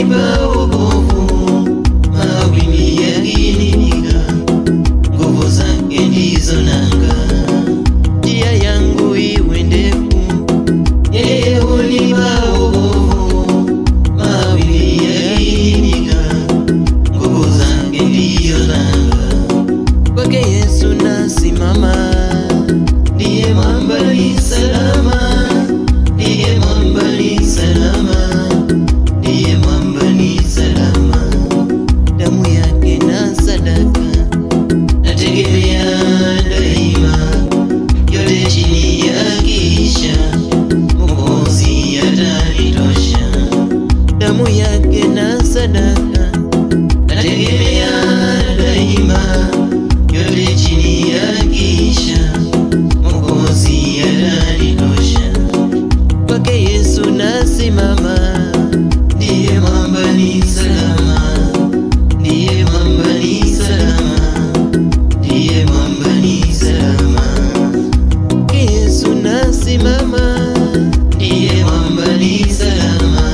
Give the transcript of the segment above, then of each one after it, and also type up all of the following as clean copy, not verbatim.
hunipa wokovu, mawimbi yakinipiga, nguvu zake ndizo nanga. Njia yangu iwe ndefu, yeye hunipa wokovu, mawimbi yakinipiga, nguvu zake ndizo nanga. Kwake Yesu nasimama, ndiye mwamba ni salama, ndiye mwamba ni salama, ndiye mwamba ni salama. Damu yake na sadaka nategemea daima, yote chini ya kisha Mwokozi atanitosha. Damu yake na sadaka nategemea daima, yote chini ya kisha Mwokozi atanitosha. Kwake Yesu nasimama, ndiye mwamba ni salama, ndiye mwamba ni salama, ndiye mwamba ni salama. Kwake Yesu nasimama, ndiye mwamba ni salama,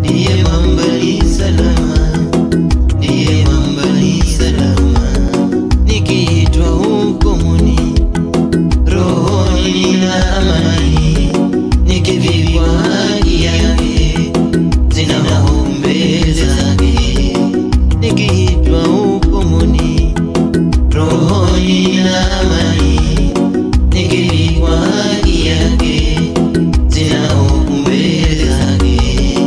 ndiye mwamba ni salama, ndiye mwamba ni salama. Nikiitwa hukumuni, rohoni nina amani, nikivikwa haki yake, sina hofu mbele zake. Nikiitwa hukumuni, rohoni nina amani, nikivikwa haki yake, sina hofu mbele zake.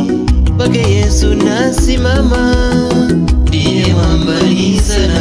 Kwake Yesu nasimama, ndiye mwamba ni salama.